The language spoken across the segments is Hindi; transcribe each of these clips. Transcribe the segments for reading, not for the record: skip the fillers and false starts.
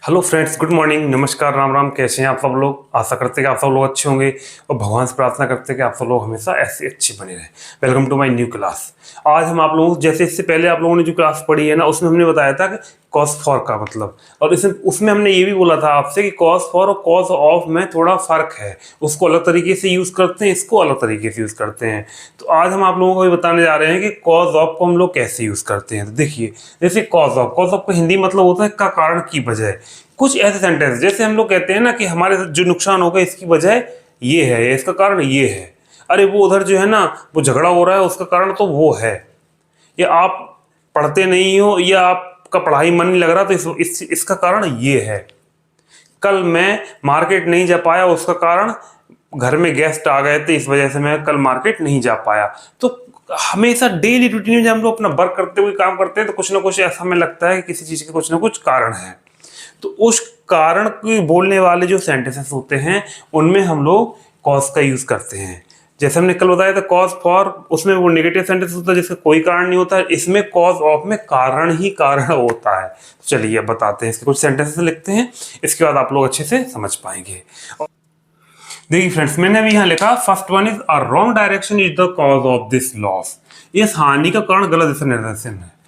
हेलो फ्रेंड्स, गुड मॉर्निंग, नमस्कार, राम राम। कैसे हैं आप सब लोग? आशा करते हैं कि आप सब लोग अच्छे होंगे और भगवान से प्रार्थना करते हैं कि आप सब लोग हमेशा ऐसे अच्छे बने रहें। Welcome to my new class. आज हम आप लोगों जैसे इससे पहले आप लोगों ने जो क्लास पढ़ी है ना, उसमें हमने बताया था कि कॉस फॉर का मतलब, और इसमें उसमें हमने ये भी बोला था आपसे कि कॉस फॉर और कॉस ऑफ में थोड़ा फर्क है। उसको अलग तरीके से यूज़ करते हैं, इसको अलग तरीके से यूज़ करते हैं। तो आज हम आप लोगों को ये बताने जा रहे हैं कि कॉज ऑफ को हम लोग कैसे यूज़ करते हैं। तो देखिए, जैसे कॉज ऑफ का हिंदी मतलब होता है का कारण की वजह। कुछ ऐसे सेंटेंस जैसे हम लोग कहते हैं ना कि हमारे साथ जो नुकसान होगा इसकी वजह ये है या इसका कारण ये है। अरे वो उधर जो है ना वो झगड़ा हो रहा है, उसका कारण तो वो है। या आप पढ़ते नहीं हो या आपका पढ़ाई मन नहीं लग रहा तो इसका कारण ये है। कल मैं मार्केट नहीं जा पाया, उसका कारण घर में गेस्ट आ गए थे, इस वजह से मैं कल मार्केट नहीं जा पाया। तो हमेशा डेली रूटीन में जब हम लोग अपना वर्क करते हुए काम करते हैं तो कुछ ना कुछ ऐसा हमें लगता है कि किसी चीज़ के कुछ ना कुछ कारण है। तो उस कारण की बोलने वाले जो सेंटेंसेस होते हैं उनमें हम लोग कॉज का यूज करते हैं। जैसे हमने कल बताया था कॉज फॉर, उसमें वो नेगेटिव सेंटेंस होता है जिसका कोई कारण नहीं होता है। इसमें कॉज ऑफ में कारण ही कारण होता है। तो चलिए अब बताते हैं, इसके कुछ सेंटेंसेस लिखते हैं, इसके बाद आप लोग अच्छे से समझ पाएंगे। देखिए फ्रेंड्स, मैंने अभी यहाँ लिखा first one is a wrong direction is the cause of this loss. इस हानि का कारण गलत दिशा निर्देशन है।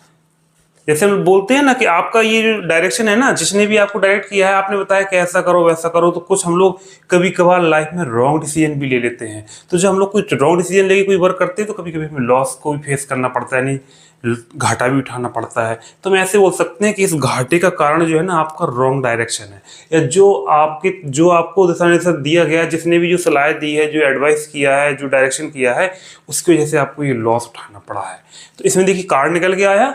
जैसे हम बोलते हैं ना कि आपका ये जो डायरेक्शन है ना, जिसने भी आपको डायरेक्ट किया है, आपने बताया कि ऐसा करो वैसा करो, तो कुछ हम लोग कभी कभार लाइफ में रॉन्ग डिसीजन भी ले लेते हैं। तो जब हम लोग कोई रॉन्ग डिसीजन लेके कोई वर्क करते हैं तो कभी कभी हमें लॉस को भी फेस करना पड़ता है, नहीं घाटा भी उठाना पड़ता है। तो हम ऐसे बोल सकते हैं कि इस घाटे का कारण जो है ना आपका रॉन्ग डायरेक्शन है, या जो आपको दिशा निर्देश दिया गया, जिसने भी जो सलाह दी है, जो एडवाइस किया है, जो डायरेक्शन किया है, उसकी वजह से आपको ये लॉस उठाना पड़ा है। तो इसमें देखिए कारण निकल के आया।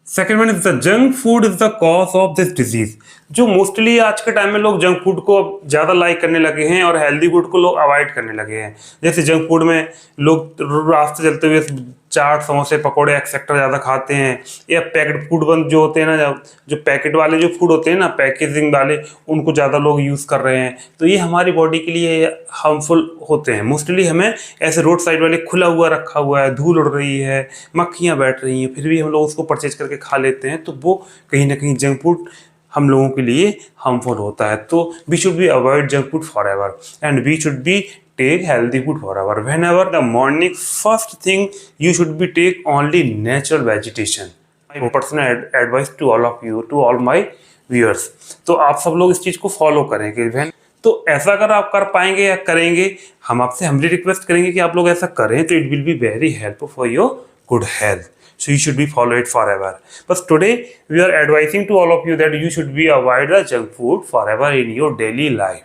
Second one is the junk food is the cause of this disease. जो मोस्टली आज के टाइम में लोग जंक फूड को ज़्यादा लाइक करने लगे हैं और हेल्दी फूड को लोग अवॉइड करने लगे हैं। जैसे जंक फूड में लोग रास्ते चलते हुए चाट, समोसे, पकोड़े एक्सेट्रा ज़्यादा खाते हैं, या पैकेट फूड बंद जो होते हैं ना, जो पैकेट वाले जो फूड होते हैं ना, पैकेजिंग वाले, उनको ज़्यादा लोग यूज़ कर रहे हैं। तो ये हमारी बॉडी के लिए हार्मफुल होते हैं। मोस्टली हमें ऐसे रोड साइड वाले खुला हुआ रखा हुआ है, धूल उड़ रही है, मक्खियाँ बैठ रही हैं, फिर भी हम लोग उसको परचेज करके खा लेते हैं, तो वो कहीं ना कहीं जंक फूड हम लोगों के लिए हार्मफुल होता है। तो we should be avoid junk food forever and we should be take healthy food forever. Whenever the morning, first thing you should be take only natural vegetation. My personal advice to all of you, to all my viewers. तो आप सब लोग इस चीज़ को फॉलो करें। तो ऐसा अगर आप कर पाएंगे या करेंगे, हम आपसे हम्बली रिक्वेस्ट करेंगे कि आप लोग ऐसा करें, तो it will be very helpful for your good health. So you should be follow it forever. But today we are advising to all of you that you should be avoid the junk food forever in your daily life.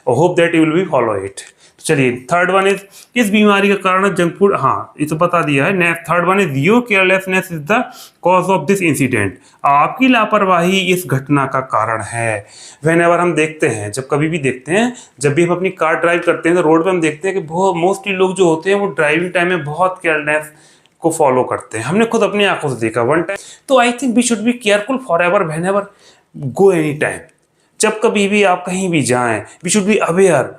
I hope that you will be follow it. चलिए थर्ड वन इज, इस बीमारी का कारण जंक फूड, हाँ ये तो बता दिया है। Third one is your carelessness is the cause of this incident. आपकी लापरवाही इस घटना का कारण है। व्हेनेवर हम देखते हैं, जब कभी भी देखते हैं, जब भी हम अपनी कार ड्राइव करते हैं तो रोड पे हम देखते हैं कि बहुत मोस्टली लोग जो होते हैं वो ड्राइविंग टाइम में बहुत केयरलेस को फॉलो करते हैं। हमने खुद अपनी आंखों से देखा वन टाइम। तो I think we should be careful forever whenever go any time. जब कभी भी आप कहीं भी जाएं, we should be aware,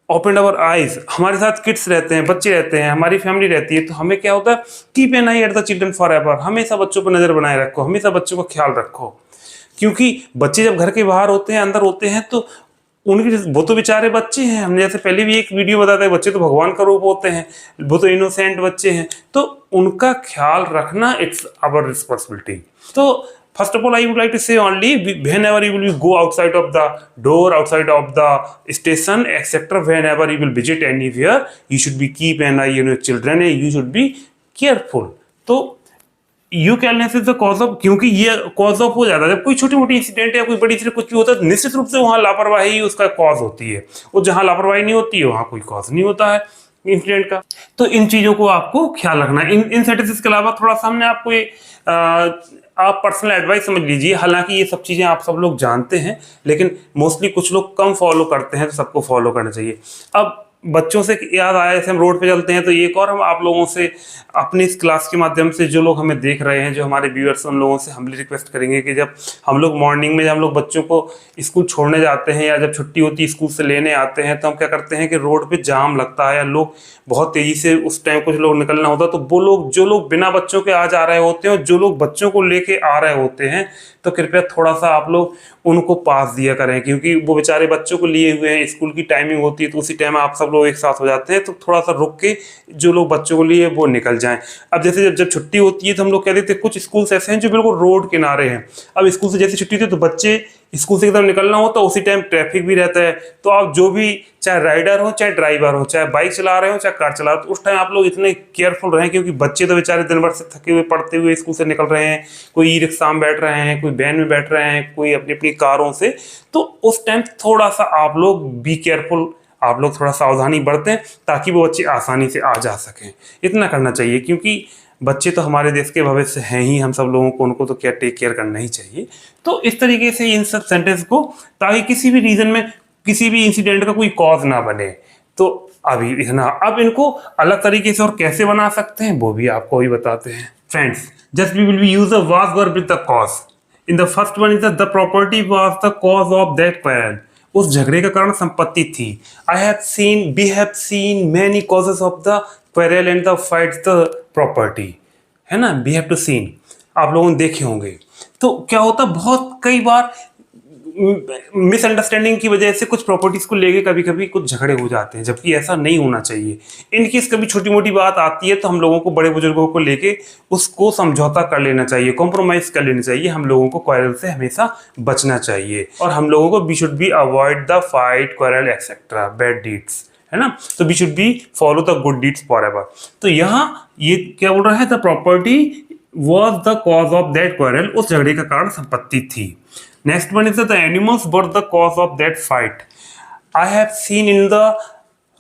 open our eyes. हमारे साथ किड्स रहते हैं, बच्चे रहते हैं, हमारी फैमिली रहती है, तो हमें क्या होता है, keep an I at the children for ever. हमेशा बच्चों पर नजर बनाए रखो, हमेशा बच्चों का ख्याल रखो, क्योंकि बच्चे जब घर के बाहर होते हैं, अंदर होते हैं, तो उनकी वो तो बेचारे बच्चे हैं। हमने जैसे पहले भी एक वीडियो बताया था, बच्चे तो भगवान का रूप होते हैं, वो तो इनोसेंट बच्चे हैं, तो उनका ख्याल रखना इट्स आवर रिस्पॉन्सिबिलिटी। तो first of all, I would like to say only whenever you will go outside of the door, outside of the station, etc., whenever you will visit anywhere, you should be keep an eye on your children and you should be careful. तो you careless is the cause of, क्योंकि ये कॉज ऑफ हो जाता है जब कोई छोटी मोटी इंसिडेंट या कोई बड़ी चीज कुछ भी होता है, तो निश्चित रूप से वहाँ लापरवाही उसका कॉज होती है, और जहाँ लापरवाही नहीं होती है वहाँ कोई कॉज नहीं होता है इंसिडेंट का। तो इन चीजों को आपको ख्याल रखना है। इन सेंटेंसेस के अलावा थोड़ा सा हमने आपको ये आप पर्सनल एडवाइस समझ लीजिए। हालांकि ये सब चीज़ें आप सब लोग जानते हैं, लेकिन मोस्टली कुछ लोग कम फॉलो करते हैं, तो सबको फॉलो करना चाहिए। अब बच्चों से याद आया, जैसे हम रोड पे चलते हैं तो एक और हम आप लोगों से अपनी इस क्लास के माध्यम से जो लोग हमें देख रहे हैं, जो हमारे व्यूअर्स, उन लोगों से हमली रिक्वेस्ट करेंगे कि जब हम लोग मॉर्निंग में जब हम लोग बच्चों को स्कूल छोड़ने जाते हैं या जब छुट्टी होती है स्कूल से लेने आते हैं, तो हम क्या करते हैं कि रोड पे जाम लगता है या लोग बहुत तेज़ी से उस टाइम कुछ लोग निकलना होता है, तो वो लोग जो लोग बिना बच्चों के आ जा रहे होते हैं और जो लोग बच्चों को लेके आ रहे होते हैं, तो कृपया थोड़ा सा आप लोग उनको पास दिया करें, क्योंकि वो बेचारे बच्चों को लिए हुए हैं, स्कूल की टाइमिंग होती है तो उसी टाइम आप सब लोग एक साथ हो जाते हैं, तो थोड़ा सा रुक के जो लोग बच्चों को लिए वो निकल जाएं। अब जैसे जब जब छुट्टी होती है तो हम लोग कह देते हैं, कुछ स्कूल्स ऐसे हैं जो बिल्कुल रोड किनारे हैं। अब स्कूल से जैसे छुट्टी होती है तो बच्चे स्कूल से एकदम निकलना हो तो उसी टाइम ट्रैफिक भी रहता है, तो आप जो भी चाहे राइडर हो, चाहे ड्राइवर हो, चाहे बाइक चला रहे हो, चाहे कार चला रहे हो, तो उस टाइम आप लोग इतने केयरफुल रहें, क्योंकि बच्चे तो बेचारे दिन भर से थके हुए पढ़ते हुए स्कूल से निकल रहे हैं, कोई ई रिक्शा में बैठ रहे हैं, कोई वैन में बैठ रहे हैं, कोई अपनी अपनी कारों से, तो उस टाइम थोड़ा सा आप लोग बी केयरफुल, आप लोग थोड़ा सावधानी बरतें ताकि वो बच्चे आसानी से आ जा सकें। इतना करना चाहिए, क्योंकि बच्चे तो हमारे देश के भविष्य हैं ही, हम सब लोगों को उनको तो क्या टेक केयर करना ही चाहिए। तो इस तरीके से इन सब सेंटेंस को, ताकि किसी भी रीजन में किसी भी इंसिडेंट का कोई कॉज ना बने, तो अभी इतना। अब इनको अलग तरीके से और कैसे बना सकते हैं वो भी आपको ही बताते हैं। Friends, just we will be use the was verb with the cause. In the first one is the property was the cause of that quarrel. उस झगड़े का कारण संपत्ति थी। We have seen many causes of the quarrel and the fights the property, है ना, वी हैव टू सीन, आप लोगों ने देखे होंगे। तो क्या होता, बहुत कई बार मिसअंडरस्टैंडिंग की वजह से कुछ प्रॉपर्टीज को लेके कभी कभी कुछ झगड़े हो जाते हैं, जबकि ऐसा नहीं होना चाहिए। इनकेस कभी छोटी मोटी बात आती है तो हम लोगों को, बड़े बुजुर्गों को लेके उसको समझौता कर लेना चाहिए, कॉम्प्रोमाइज कर लेना चाहिए। हम लोगों को क्वारल से हमेशा बचना चाहिए, और हम लोगों को we should be avoid the fight, quarrel etcetera bad deeds, है ना। तो we should be follow the good deeds forever. तो यहाँ ये क्या बोल रहा है, the property was the cause of that quarrel, उस झगड़े का कारण संपत्ति थी। Next one is that the animals were the cause of that fight. I have seen in the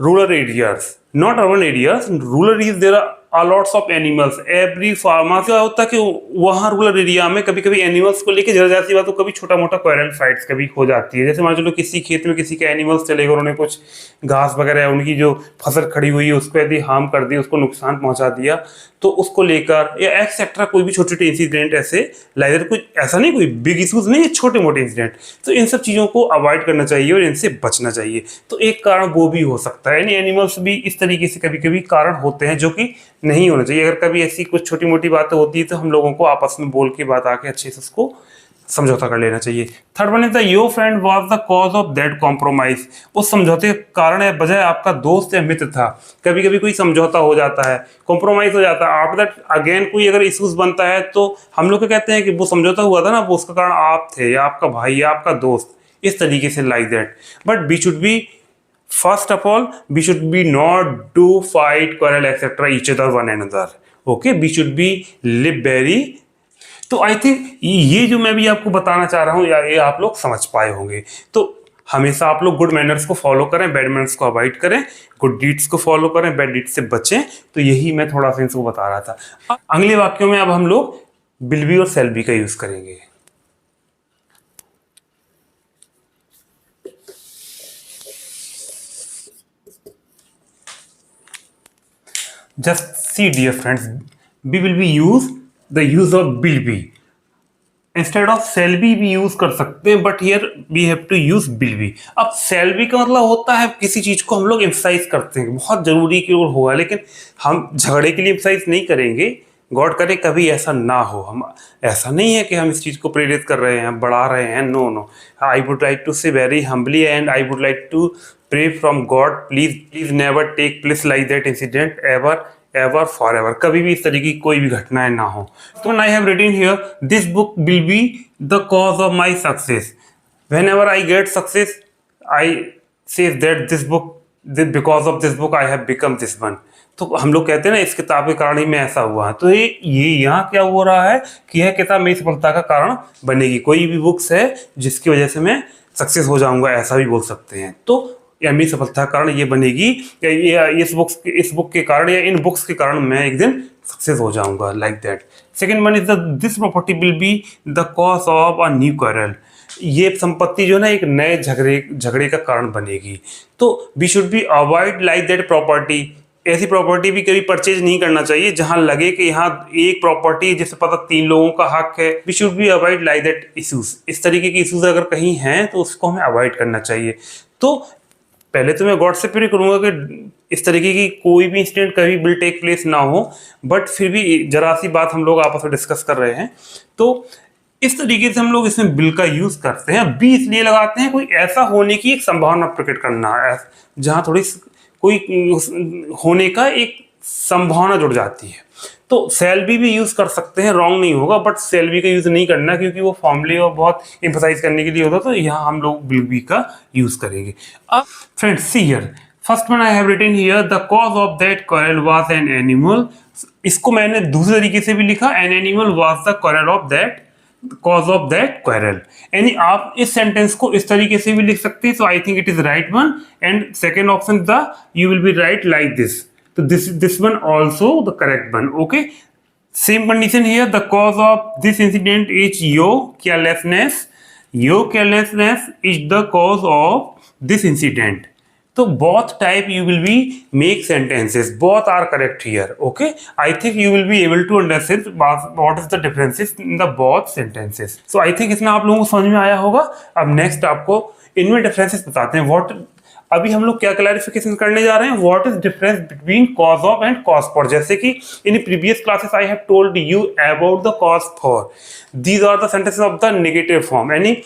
rural areas, not urban areas, in rural areas there are lots of animals. Every farmer, क्या होता है कि वहाँ रूरल एरिया में कभी कभी एनिमल्स को लेके जरा जाती बात, तो कभी छोटा मोटा क्वारल फाइट्स कभी हो जाती है। जैसे मान चलो किसी खेत में किसी के एनिमल्स चले गए, उन्होंने कुछ घास वगैरह, उनकी जो फसल खड़ी हुई है उसको यदि हार्म कर दिया, उसको नुकसान पहुंचा दिया, तो उसको लेकर या एक्सेट्रा कोई भी छोटे छोटे इंसिडेंट ऐसे लाइक, कुछ ऐसा नहीं, कोई बिग इशूज नहीं है, छोटे मोटे इंसिडेंट। तो इन सब चीज़ों को अवॉइड करना चाहिए और इनसे बचना चाहिए। तो एक कारण वो भी हो सकता है, यानी एनिमल्स भी इस तरीके से कभी कभी कारण होते हैं जो कि नहीं होना चाहिए। अगर कभी ऐसी कुछ छोटी मोटी बातें होती है तो हम लोगों को आपस में बोल के बात आके अच्छे से उसको समझौता कर लेना चाहिए। Third one is the your friend was the cause of that compromise. उस समझौते के कारण या बजाय आपका दोस्त या मित्र था। कभी कभी कोई समझौता हो जाता है, कॉम्प्रोमाइज हो जाता है, आफ्टर दैट अगेन कोई अगर इश्यूज बनता है तो हम लोग क्या कहते हैं कि वो समझौता हुआ था ना, वो उसका कारण आप थे या आपका भाई या आपका दोस्त, इस तरीके से like that. But we should be, first of all, we should be not do fight, quarrel, etc. each other one another. Okay, we should be live very. तो आई थिंक ये जो मैं भी आपको बताना चाह रहा हूँ या ये आप लोग समझ पाए होंगे। तो हमेशा आप लोग गुड मैनर्स को फॉलो करें, बैड मैनर्स को अवॉइड करें, गुड डीड्स को फॉलो करें, बैड डीड्स से बचें। तो यही मैं थोड़ा सा इनको बता रहा था। अगले वाक्यों में अब हम लोग विल बी और शैल बी का यूज करेंगे। Just see, dear friends, we will be use the use of will be instead of shall be भी यूज कर सकते हैं, but here we have to use will be। अब shall be का मतलब होता है किसी चीज को हम लोग एम्फसाइज करते हैं, बहुत जरूरी की ओर होगा, लेकिन हम झगड़े के लिए एम्फसाइज नहीं करेंगे। गॉड करे कभी ऐसा ना हो। हम ऐसा नहीं है कि हम इस चीज को प्रेरित कर रहे हैं, बढ़ा रहे हैं, no no. I would like to say very humbly and I would like to pray from God, please never take place like that incident ever forever। कभी भी इस तरीके की कोई भी घटनाएं ना हो। तो I have written here, this book will be the cause of my success। Whenever I get success, I say that because of this book I have become this one। तो हम लोग कहते हैं ना, इस किताब के कारण ही मैं ऐसा हुआ। तो ये यहाँ क्या हो रहा है कि यह किताब मेरी सफलता का कारण बनेगी। कोई भी बुक्स है जिसकी वजह से मैं सक्सेस हो जाऊंगा, ऐसा भी बोल सकते हैं। तो या मेरी सफलता का कारण ये बनेगी, या इस बुक के कारण या इन बुक्स के कारण मैं एक दिन सक्सेस हो जाऊंगा, like that. Second one is this property will be the cause of a new quarrel. ये संपत्ति जो है ना एक नए झगड़े का कारण बनेगी। तो we should be avoid like that property. ऐसी प्रॉपर्टी भी कभी परचेज नहीं करना चाहिए जहां लगे कि यहाँ एक प्रॉपर्टी जिससे पता 3 लोगों का हक है। We should be avoid like that issues. इस तरीके के इश्यूज अगर कहीं हैं तो उसको हमें अवॉइड करना चाहिए। तो पहले तो मैं गॉड से प्रे करूंगा कि इस तरीके की कोई भी इंसिडेंट कभी विल टेक प्लेस ना हो, बट फिर भी जरा सी बात हम लोग आपस में डिस्कस कर रहे हैं। तो इस तरीके से हम लोग इसमें बिल का यूज करते हैं। बी इसलिए लगाते हैं कोई ऐसा होने की एक संभावना प्रकट करना है जहां थोड़ी कोई होने का एक संभावना जुड़ जाती है। तो सेल भी यूज कर सकते हैं, रॉन्ग नहीं होगा, बट सेल बी का यूज नहीं करना क्योंकि वो फॉर्मूले और बहुत एम्फसाइज करने के लिए होता। तो यहाँ हम लोग विल बी का यूज करेंगे। अब friends see here, first one I have written here the cause of that quarrel was an animal. इसको मैंने दूसरे तरीके से भी लिखा, an animal was the quarrel of that cause of that quarrel. यानी आप इस सेंटेंस को इस तरीके से भी लिख सकते हैं। So I think it is right one, and second option the you will be right like this. तो this one also the correct one. Okay, same condition here, the cause of this incident is your carelessness. Your carelessness is the cause of this incident. तो both type you will be make sentences, both are correct here. Okay, I think you will be able to understand what is the differences in the both sentences. So I think इसमें आप लोगों को समझ में आया होगा। अब नेक्स्ट आपको इनमें डिफरेंसेस बताते हैं। व्हाट अभी हम लोग क्या क्लैरिफिकेशन करने जा रहे हैं, what is difference between cause of and cause for. जैसे कि in previous classes I have told you about the cause for. These are the sentences of the negative form, यानी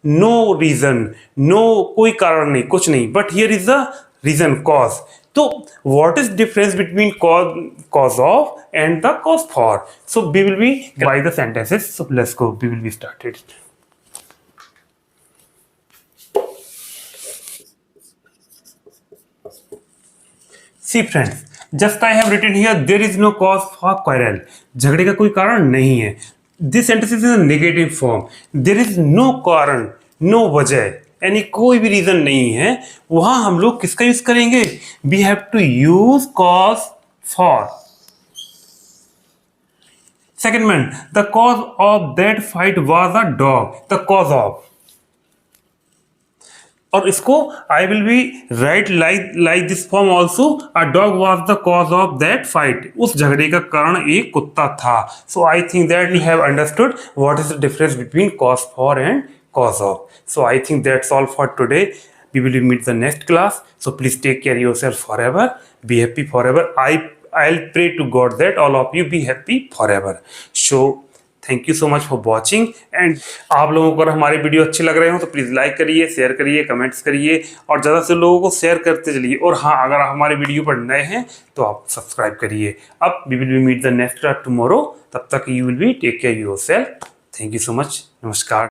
नो रीजन, नो कोई कारण नहीं, कुछ नहीं, but here is the reason, cause. तो what is difference between cause of and the cause for. So we will be by the sentences. So let's go, we will be started. See friends, just I have written here there is no cause for quarrel. झगड़े का कोई कारण नहीं है। This sentence is in negative form. There is no कारण, नो वजह, यानी कोई भी रीजन नहीं है। वहां हम लोग किसका यूज करेंगे, we have to use cause for. Second one, the cause of that fight was a dog. The cause of, और इसको I will be right like this form also, a dog was the cause of that fight. उस झगड़े का कारण एक कुत्ता था। So I think that you have understood what is the difference between cause for and cause of. So I think that's all for today. We will meet the next class. So please take care of yourself forever. Be happy forever. I'll pray to God that all of you be happy forever. So thank you so much for watching. And आप लोगों को अगर हमारे वीडियो अच्छे लग रहे हो तो प्लीज़ लाइक करिए, शेयर करिए, कमेंट्स करिए और ज़्यादा से लोगों को शेयर करते चलिए। और हाँ, अगर आप हमारे वीडियो पर नए हैं तो आप सब्सक्राइब करिए। अब we will meet the next class tomorrow. तब तक you will be take care of yourself. Thank you so much. नमस्कार।